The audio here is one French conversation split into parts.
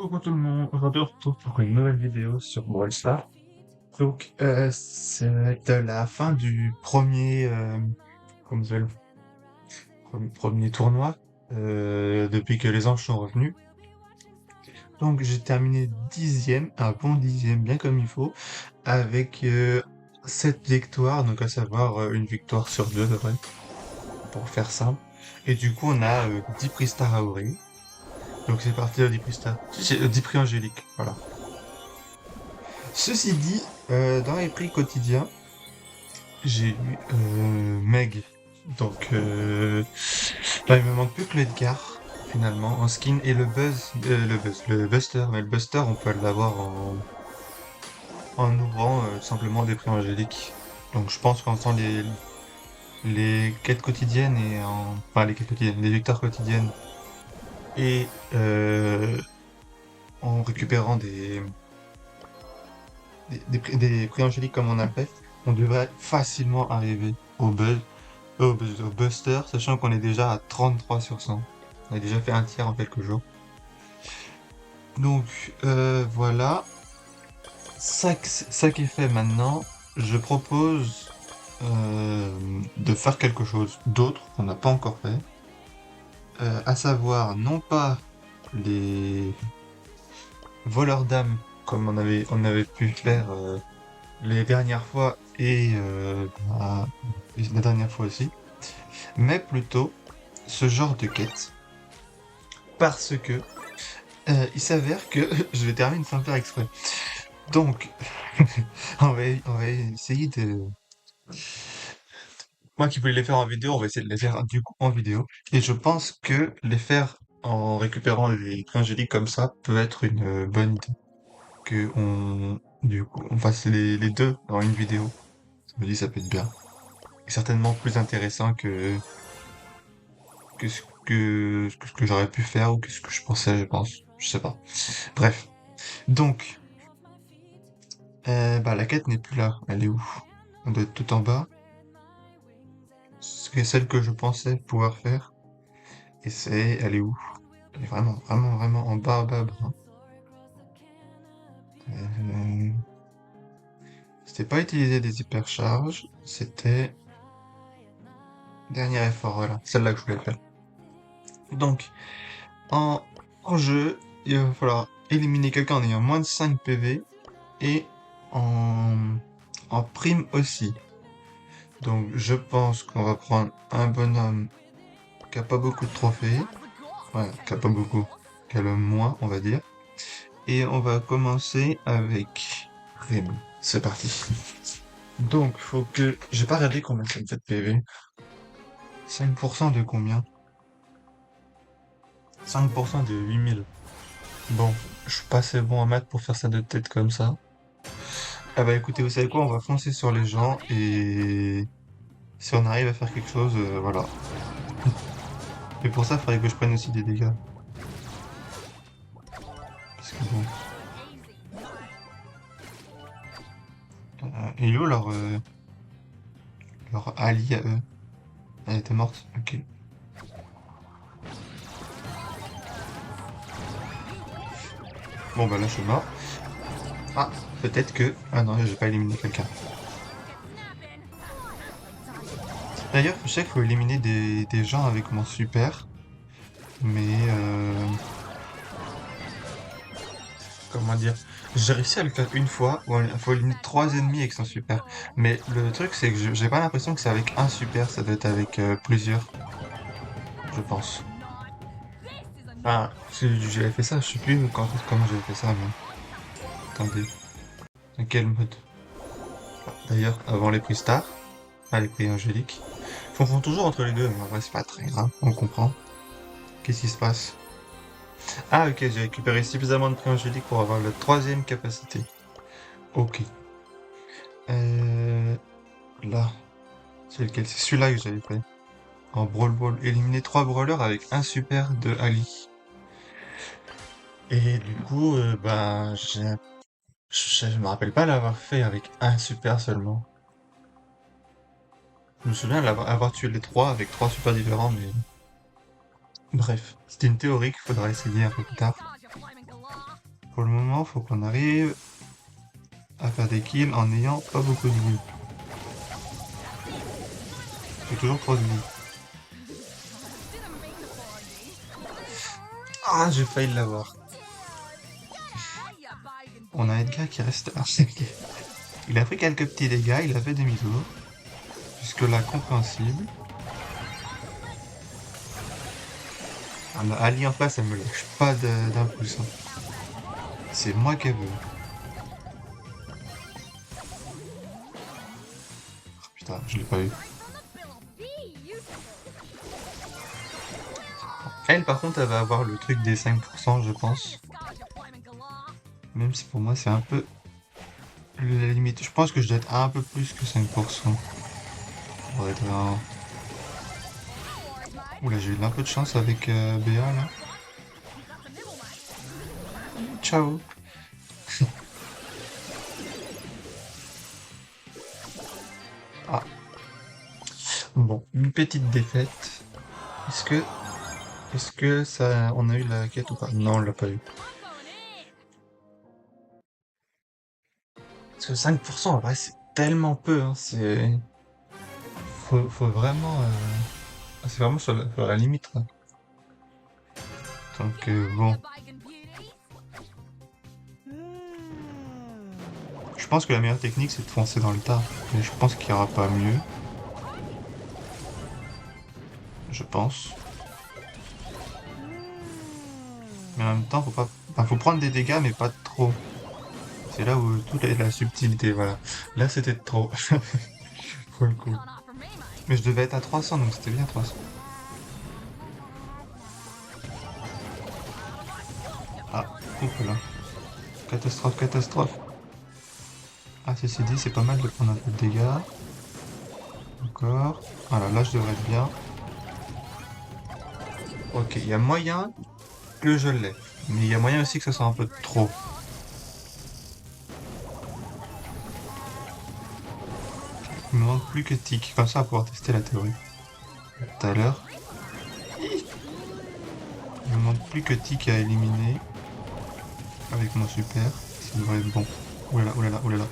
Coucou tout le monde, aujourd'hui on se retrouve pour une nouvelle vidéo sur Brawl Stars. Donc c'est la fin du comment ça s'appelle, premier tournoi depuis que les anges sont revenus. Donc j'ai terminé 10e, un bon 10e bien comme il faut, avec 7 victoires, donc à savoir une victoire sur deux, de vrai, pour faire simple. Et du coup on a 10 prix Star à ouvrir. Donc c'est parti, 10 prix Star. 10 prix Angélique, voilà. Ceci dit, dans les prix quotidiens, j'ai eu Meg. Donc, bah, il me manque plus que l'Edgar, finalement, en skin, et le Buster. Mais le Buster, on peut l'avoir en ouvrant simplement des prix angéliques. Donc, je pense qu'en faisant les quêtes quotidiennes enfin, les quêtes quotidiennes, les victoires quotidiennes, et en récupérant des prix angéliques comme on a fait, on devrait facilement arriver au Buster, sachant qu'on est déjà à 33 sur 100. On a déjà fait un tiers en quelques jours. Donc voilà, ça qui est fait maintenant, je propose de faire quelque chose d'autre qu'on n'a pas encore fait, à savoir non pas les voleurs d'âmes comme on avait pu faire les dernières fois et la dernière fois aussi, mais plutôt ce genre de quête, parce que il s'avère que je vais terminer sans faire exprès. Donc, on va essayer de... Moi qui voulais les faire en vidéo, on va essayer de les faire du coup en vidéo. Et je pense que les faire en récupérant les angéliques comme ça peut être une bonne idée. Du coup, on fasse les deux dans une vidéo. Je me dis ça peut être bien. Et certainement plus intéressant que ce que j'aurais pu faire ou que ce que je pensais, je pense. Je sais pas. Bref. Donc, bah, la quête n'est plus là. Elle est où? Elle doit être tout en bas. C'est celle que je pensais pouvoir faire. Et elle est où? Elle est vraiment, vraiment, vraiment en bas, bas, bas. Euh, C'était pas utiliser des hypercharges, c'était dernier effort, voilà. Celle-là que je voulais faire. Donc, en, en jeu, il va falloir éliminer quelqu'un en ayant moins de 5 PV et en, en prime aussi. Donc, je pense qu'on va prendre un bonhomme qui a pas beaucoup de trophées. Ouais, qui a pas beaucoup. Qui a le moins, on va dire. Et on va commencer avec Rémi. C'est parti. Donc, faut que... J'ai pas regardé combien ça me fait de PV. 5% de combien? 5% de 8000. Bon, je suis pas assez bon en maths pour faire ça de tête comme ça. Ah bah écoutez, vous savez quoi? On va foncer sur les gens et... Si on arrive à faire quelque chose, voilà. Mais pour ça, il faudrait que je prenne aussi des dégâts. Parce que bon... et où leur Ali à eux? Elle était morte? Ok. Bon bah là, je suis mort. Ah, peut-être que... Ah non, j'ai pas éliminé quelqu'un. D'ailleurs, je sais qu'il faut éliminer des gens avec mon super. Mais... comment dire? J'ai réussi à le faire une fois. Où il faut éliminer 3 ennemis avec son super. Mais le truc, c'est que j'ai pas l'impression que c'est avec un super. Ça doit être avec plusieurs, je pense. Enfin, si j'avais fait ça, je sais plus comment j'avais fait ça, mais... Attendez. Dans quel mode? D'ailleurs, avant les prix Star, les prix Angélique. Ils font toujours entre les deux, mais en vrai, c'est pas très grave. On comprend. Qu'est-ce qui se passe? Ah, ok, j'ai récupéré suffisamment de prix Angélique pour avoir la troisième capacité. Ok. Euh... Là. C'est lequel? C'est celui-là que j'avais fait. En Brawl Ball. Éliminer 3 brawlers avec un super de Ali. Et du coup, ben, je me rappelle pas l'avoir fait avec un super seulement. Je me souviens avoir tué les 3 avec 3 super différents, mais... Bref, c'était une théorie qu'il faudra essayer un peu plus tard. Pour le moment, faut qu'on arrive à faire des kills en n'ayant pas beaucoup de vie. J'ai toujours trop de vie. Ah, j'ai failli l'avoir. On a Edgar qui reste là. Il a pris quelques petits dégâts, il a fait demi-tour. Jusque-là, compréhensible. Ah, mais Ali en face, elle me lâche pas d'impulsion. C'est moi qu'elle veut. Oh, putain, je l'ai pas eu. Elle, par contre, elle va avoir le truc des 5%, je pense. Même si pour moi, c'est un peu la limite. Je pense que je dois être un peu plus que 5%. Pour être un... Oula, j'ai eu un peu de chance avec BA, là. Ciao. Ah, bon, une petite défaite. Est-ce que... Est-ce que ça... On a eu la quête ou pas? Non, on l'a pas eu. Parce que 5%, en vrai, c'est tellement peu, hein. Faut vraiment... C'est vraiment sur la limite, là. Donc, bon. Je pense que la meilleure technique, c'est de foncer dans le tas. Mais je pense qu'il n'y aura pas mieux. Je pense. Mais en même temps, faut pas... Enfin, faut prendre des dégâts, mais pas trop. C'est là où toute la subtilité, voilà. Là, c'était trop. Pour le coup. Mais je devais être à 300, donc c'était bien 300. Ah, oups là. Catastrophe, catastrophe. Ah, ceci dit, c'est pas mal de prendre un peu de dégâts. Encore. Voilà, là, je devrais être bien. Ok, il y a moyen que je l'ai. Mais il y a moyen aussi que ça soit un peu trop. Il me manque plus que Tic, comme ça, à pouvoir tester la théorie. Tout à l'heure. Il me manque plus que Tic à éliminer. Avec mon super. Ça devrait être bon. Oulala, oulala, oulala.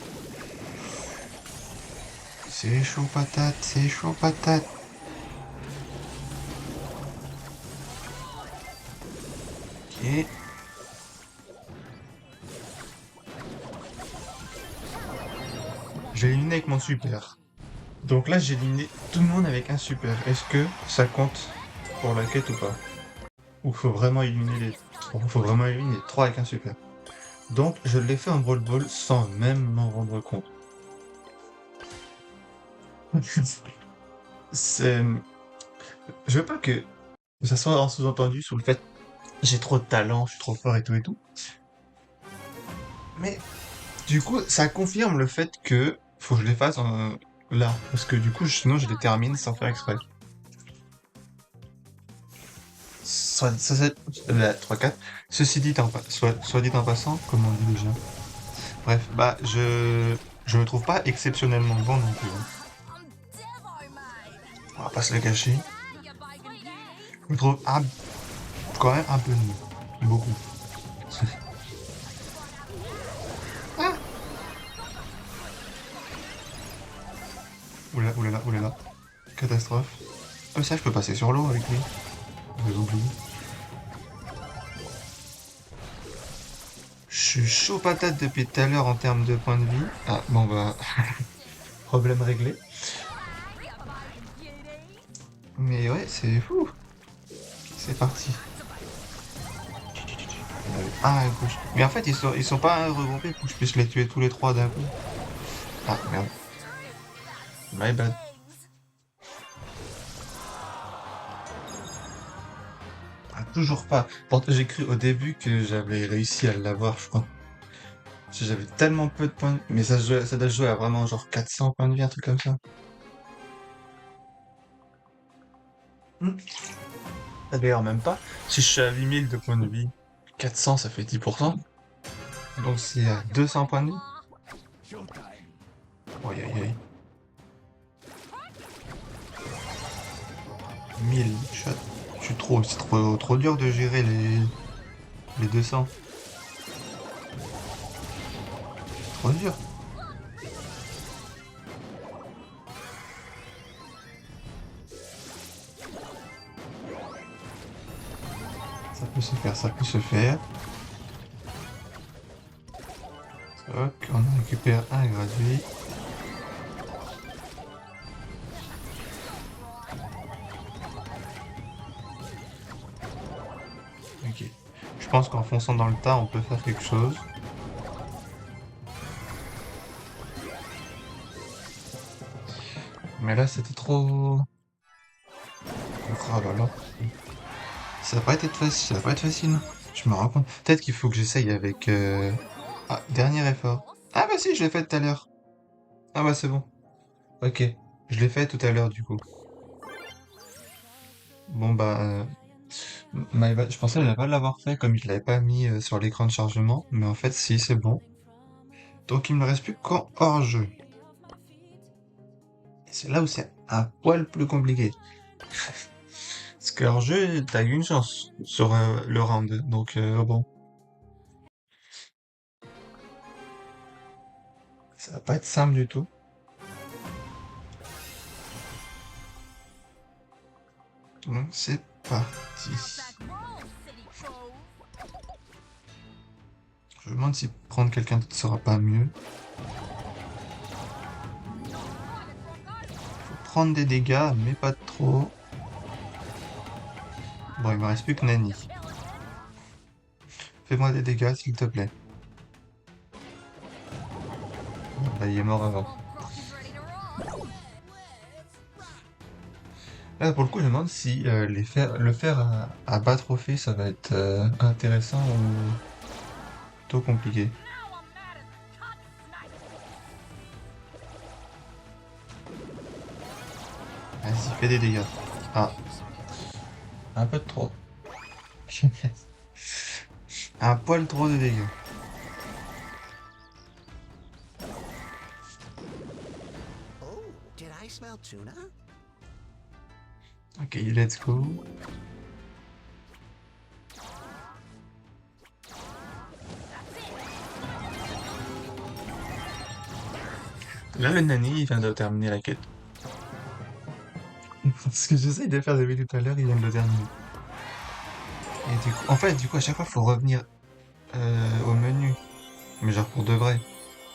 C'est chaud patate, c'est chaud patate. Ok. J'ai éliminé avec mon super. Donc là, j'ai éliminé tout le monde avec un super. Est-ce que ça compte pour la quête ou pas? Ou faut vraiment éliminer les 3? Faut vraiment éliminer les 3 avec un super. Donc, je l'ai fait en Brawl Ball sans même m'en rendre compte. C'est... Je veux pas que ça soit en sous-entendu sous le fait j'ai trop de talent, je suis trop fort et tout et tout. Mais du coup, ça confirme le fait que faut que je les fasse là. Parce que du coup, sinon je les termine sans faire exprès. La 3-4. Ceci dit soit dit en passant, comme on dit déjà. Bref, bah je me trouve pas exceptionnellement bon non plus, hein. On va pas se le cacher. Je me trouve quand même un peu nul. Beaucoup. Ah, oulala, oulala, oulala. Catastrophe. Ah, mais ça, je peux passer sur l'eau avec lui. J'avais oublié. Je suis chaud patate depuis tout à l'heure en termes de points de vie. Ah, bon bah, problème réglé. Mais ouais, c'est fou. C'est parti. Ah, à gauche. Mais en fait, ils sont pas regroupés pour que je puisse les tuer tous les trois d'un coup. Ah, merde. My bad. Ah, toujours pas. Pourtant, j'ai cru au début que j'avais réussi à l'avoir, je crois. Parce que j'avais tellement peu de points de... Mais ça doit se jouer à vraiment genre 400 points de vie, un truc comme ça. Hmm. Ah, d'ailleurs, même pas. Si je suis à 8000 de points de vie, 400, ça fait 10%. Donc c'est à 200 points de vie. Aïe aïe aïe. 1000. Je suis trop, c'est trop dur de gérer les 200. trop dur. Ça peut se faire, ça peut se faire. Ok, on récupère un gratuit. Ok. Je pense qu'en fonçant dans le tas, on peut faire quelque chose. Mais là, c'était trop... Oh là là. Ça va pas être facile, ça va pas être facile. Je me rends compte. Peut-être qu'il faut que j'essaye avec... Ah, dernier effort. Ah bah si, je l'ai fait tout à l'heure. Ah bah c'est bon. Ok. Je l'ai fait tout à l'heure du coup. Bon bah... je pensais ne pas l'avoir fait comme je l'avais pas mis sur l'écran de chargement. Mais en fait, si, c'est bon. Donc il me reste plus qu'en hors-jeu. Et c'est là où c'est un poil plus compliqué. Parce que hors-jeu, t'as eu une chance sur le round. Donc bon. Ça va pas être simple du tout. Donc c'est parti. Je me demande si prendre quelqu'un d'autre sera pas mieux. Faut prendre des dégâts, mais pas trop. Bon, il me reste plus que Nani. Fais-moi des dégâts, s'il te plaît. Bah, il est mort avant. Là, pour le coup, je me demande si le faire à bas trophée, ça va être intéressant ou plutôt compliqué. Vas-y, fais des dégâts. Ah, un peu de trop. Un poil trop de dégâts. Oh, did I smell tuna? Ok, let's go. Là, le Nani, il vient de terminer la quête. Ce que j'essaye de faire depuis tout à l'heure, il vient de le terminer. Et du coup, en fait, du coup, à chaque fois, faut revenir au menu. Mais genre pour de vrai.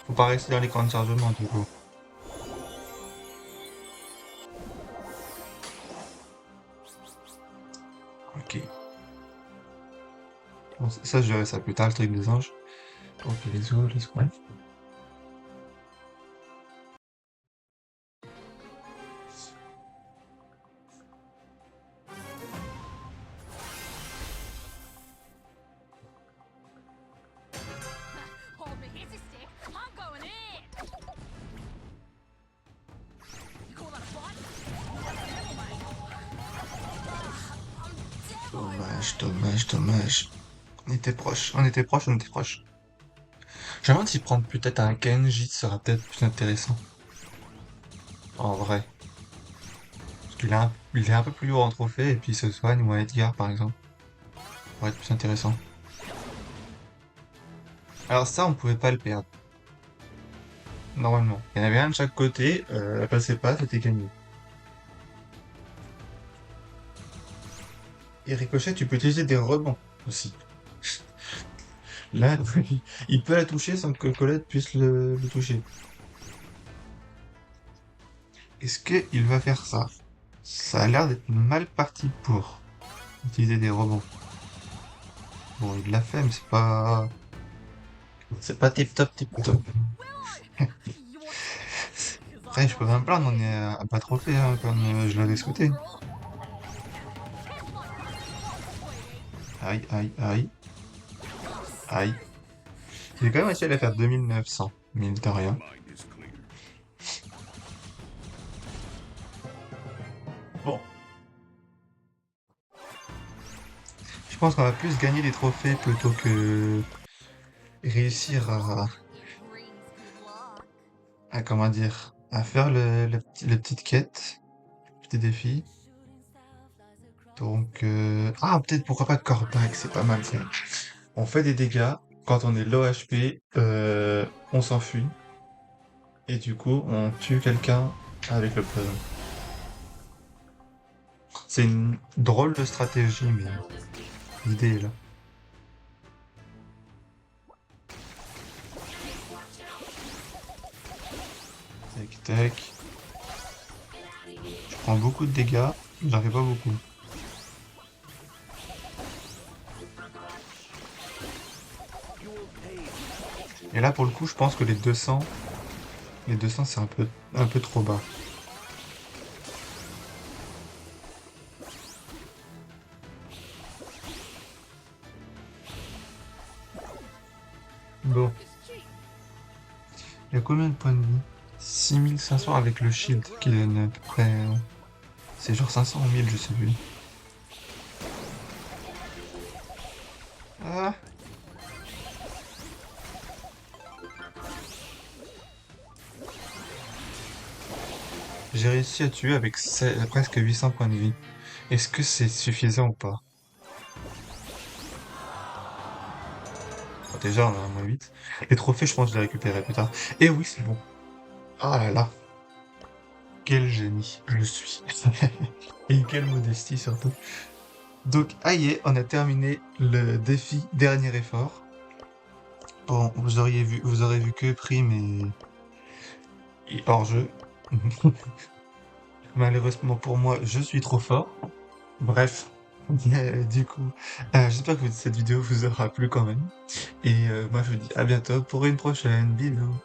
Faut pas rester dans l'écran de chargement, du coup. Ok. Bon, ça, je verrai ça plus tard, le truc des anges. Ok, let's go, let's go. Hold me, here's a stick. I'm going in. You call that a fight? Dommage, dommage, dommage. On était proche, on était proche, on était proche. Je me demande si prendre peut-être un Kenji sera peut-être plus intéressant. En vrai. Parce il est un peu plus haut en trophée et puis il se soigne, ou un Edgar par exemple. Ça pourrait être plus intéressant. Alors ça, on pouvait pas le perdre. Normalement. Il y en avait un de chaque côté, elle passait pas, c'était gagné. Et Ricochet, tu peux utiliser des rebonds aussi. Là, il peut la toucher sans que Colette puisse le toucher. Est-ce qu'il va faire ça? Ça a l'air d'être mal parti pour utiliser des rebonds. Bon, il l'a fait, mais c'est pas... C'est pas tip top, tip top. You want to? Because Après, I je peux want pas to me plaindre, on be est à pas trop fait, hein, comme je l'avais souhaité. Aïe, aïe, aïe, aïe. J'ai quand même réussi à la faire 2900, mine de rien. Bon, je pense qu'on va plus gagner des trophées plutôt que réussir à comment dire, à faire la petite quête, petit défi. Donc, ah, peut-être pourquoi pas Corbac, c'est pas mal ça. On fait des dégâts. quand on est low HP, on s'enfuit. Et du coup, on tue quelqu'un avec le poison. C'est une drôle de stratégie, mais l'idée est là. Tac, tac. Je prends beaucoup de dégâts, j'en fais pas beaucoup. Et là, pour le coup, je pense que les 200 c'est un peu trop bas. Bon, il y a combien de points de vie? 6500 avec le shield qui donne à peu près... c'est genre 500 ou 1000, je sais plus. Ah. J'ai réussi à tuer avec presque 800 points de vie. Est-ce que c'est suffisant ou pas? Bon, déjà, on a un moins 8. Les trophées, je pense que je les récupérerai plus tard. Et oui, c'est bon. Ah là là. Quel génie je suis. Et quelle modestie surtout. Donc, aïe, on a terminé le défi dernier effort. Bon, vous aurez vu que prime et hors jeu. Malheureusement pour moi, je suis trop fort. Bref, du coup, j'espère que cette vidéo vous aura plu quand même. Et moi, je vous dis à bientôt pour une prochaine. Bisous.